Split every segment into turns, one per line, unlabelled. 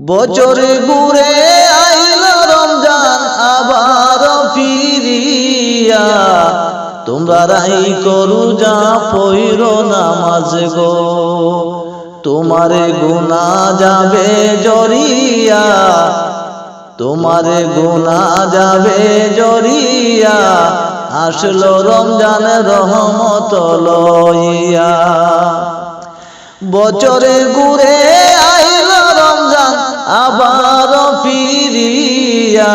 বছর ঘুরে আইল রমজান আবার ফিরিয়া, তোমরা রাই করু যা পইর নামাজ গো, তোমারে গুনাহ যাবে জরিয়া, তোমারে গুনাহ যাবে জরিয়া, আসলো রমজান রহমত লইয়া। বছরে ঘুরে আইল রমজান আবার ফিরিয়া,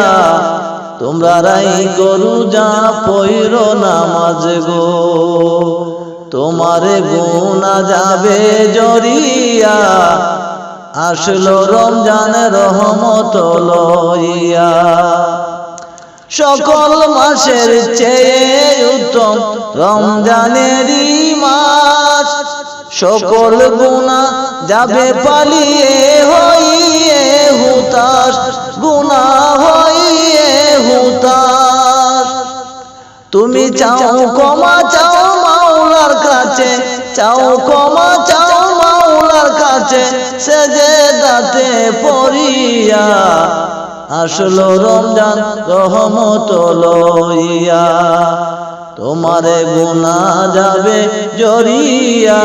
তোমরা রাই করু যা পইর নামাজ গো, তোমারে গুনাহ যাবে জরিয়া, আসলো রমজান রহমত লইয়া। সকল মাসের চেয়ে উত্তম রমজানেরই মাস, সকল গুনাহ যাবে পালিয়ে হইয়ে হুতাশ, গুনাহ হইয়ে হুতাশ। তুমি চাও ক্ষমা চাও মাওলার কাছে, চাও ক্ষমা চাও মাওলার কাছে, সেজদাতে পড়িয়া, আসলো রমজান রহমত লইয়া, তোমারে গুনাহ যাবে জরিয়া,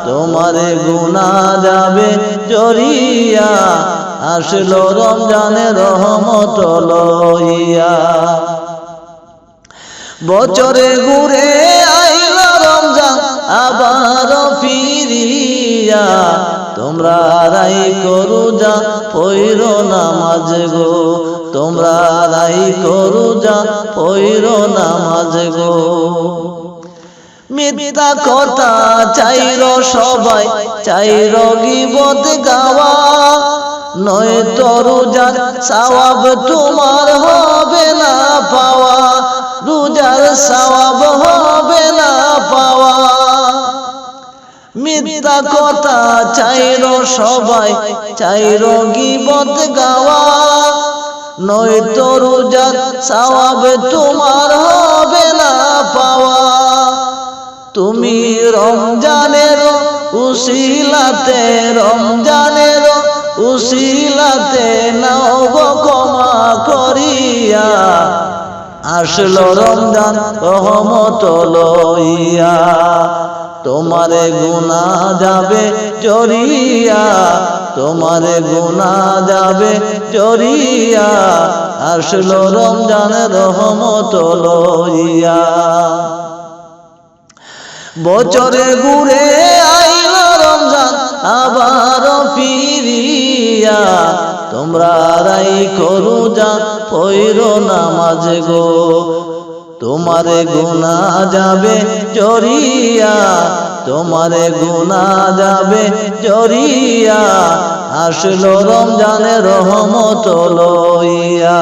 তোমারে গুনাহ যাবে জরিয়া, আসলো রমজান রহমত লইয়া। বছরে ঘুরে আইল রমজান আবার ফিরিয়া, তোমরা রাই করু যা পইর নামাজ গো, তোমরা রাই করু যা পইর নামাজ গো। মিথ্যা কথা চাইর সবাই, চাইর গীবত গাওয়া, নয়তো রোজার সওয়াব তোমার হবে না পাওয়া, রোজার সওয়াব হবে না পাওয়া। মিথ্যা কথা চাইর সবাই, চাইর গীবত গাওয়া, নয়তো রোজার সওয়াব তোমার হবে না পাওয়া। তুমি রমজানের উসিলাতে, রমজানের উসিলাতে নাও গো ক্ষমা করিয়া, আসলো রমজান রহমত লইয়া, তোমারে গুনাহ যাবে জরিয়া, তোমারে গুনাহ যাবে জরিয়া, আসলো রমজান রহমত লইয়া। বছরে ঘুরে আইল রমজান আবার ফিরিয়া, তোমরা রাই করু যা পইর নামাজ গো, তোমারে গুনাহ যাবে জরিয়া, তোমারে গুনাহ যাবে জরিয়া, আসলো রমজান রহমত লইয়া।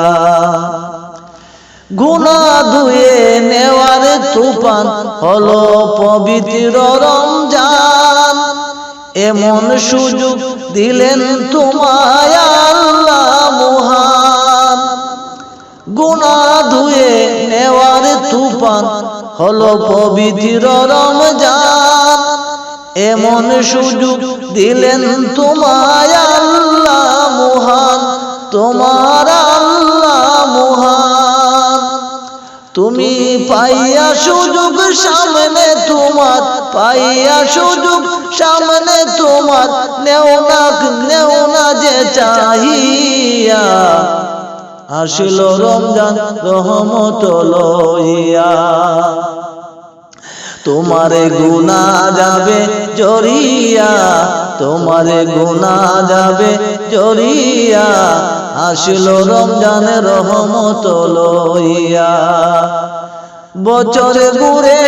গুনাহ ধুয়ে নেওয়ার তুফান হলো পবিত্র রমজান, এমন সুযোগ দিলেন তোমায় আল্লাহ মহান। গুনাহ ধুয়ে নেওয়ার তুফান হলো পবিত্র রমজান, এমন সুযোগ দিলেন তোমায় আল্লাহ মহান, তোমার আল্লাহ মহান। তুমি পাইয়া সুযোগ সামনে তোমার, পাইয়া সুযোগ সামনে তোমার, নেও না যে চাহিয়া, আসলো রমজান রহমত লইয়া, তোমারে গুনাহ যাবে জরিয়া, তোমারে গুনাহ যাবে জরিয়া, আসলো রমজান রহমত লইয়া। বছরে ঘুরে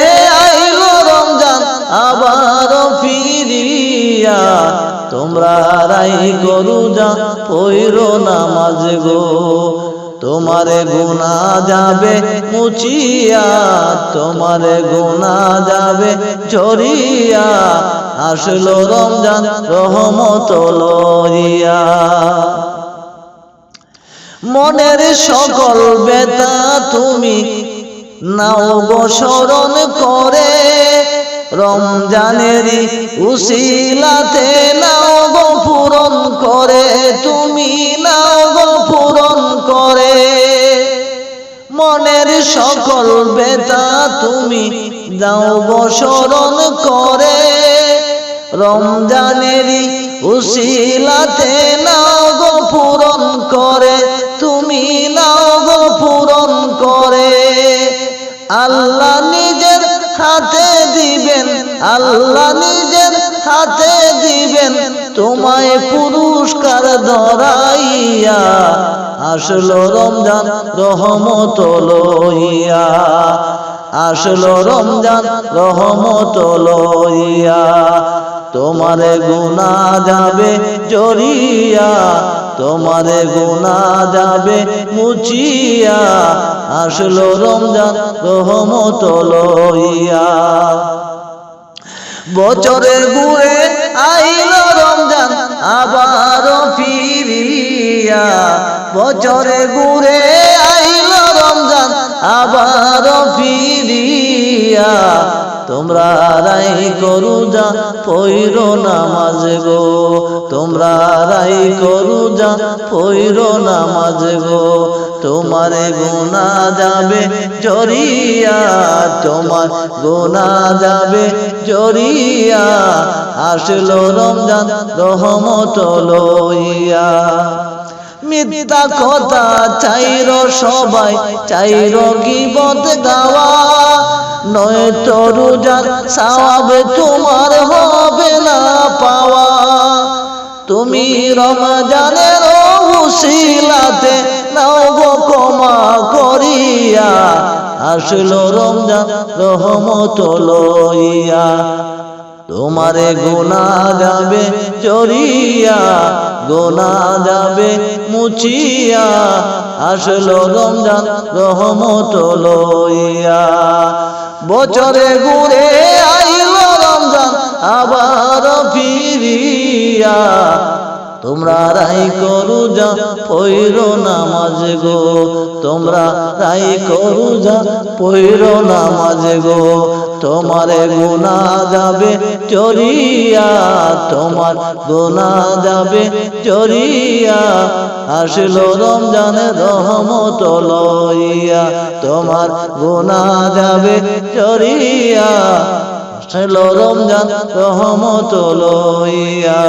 আইল রমজান আবার ফিরিয়া, তোমরা রাই করু যা পইর নামাজ গো, তোমারে গুনাহ যাবে মুছিয়া, তোমারে গুনাহ যাবে ঝরিয়া, আসলো রমজান রহমত লইয়া। মনের সকল ব্যথা তুমি নাও গো স্মরণ করে, রমজানেরই উসিলাতে নাও গো পূরণ করে, তুমি নাও গো পূরণ করে। মনের সকল ব্যথা তুমি দাও গো স্মরণ করে, রমজানেরই উসিলাতে নাও গো পূরণ করে, তুমি নাও গো পূরণ করে। আল্লাহ নিজের হাতে দিবেন, আল্লাহ নিজের হাতে দিবেন তোমায় পুরস্কার ধরাইয়া। আসলো রমজান রহমত লইয়া, আসলো রমজান রহমত লইয়া। তোমারে গুনাহ যাবে জড়িয়া, তোমারে গুনাহ যাবে মুছিয়া। আসলো রমজান রহমত লইয়া। বছরে ঘুরে আইলো রমজান আবার ফিরিয়া, বছরে ঘুরে আইলো রমজান আবার ফিরিয়া। তোমরা রাই করু যা পইরো নামাজ গো, তোমরা রাই করু যা পইরো নামাজ গো। তোমারে গুনাহ যাবে জড়িয়া, তোমার গুনাহ যাবে জড়িয়া। আসলো রমজান রহমত লইয়া। মিথ্যা কথা চাইরো সবাই, চাইরো গীবত গাওয়া, নয়তো রোজার সওয়াব তোমার হবে না পাওয়া। তুমি রমজানের উসিলাতে নাও গো ক্ষমা করিয়া। আসলো রমজান রহমত লইয়া। তোমারে গুনাহ যাবে জড়িয়া, গুনাহ যাবে মুছিয়া। আসলো রমজান রহমত লইয়া। বছরে ঘুরে আইলো রমজান আবার ফিরিয়া। তোমরা রাই করু যা পইরো নামাজ গো, তোমরা রাই করু যা পইরো নামাজ গো। তোমারে গুনাহ যাবে জড়িয়া, তোমার গুনাহ যাবে জড়িয়া। আসলো রমজানের রহমত লইয়া, তোমার গুনাহ যাবে জড়িয়া। আসলো রমজান রহমত লইয়া।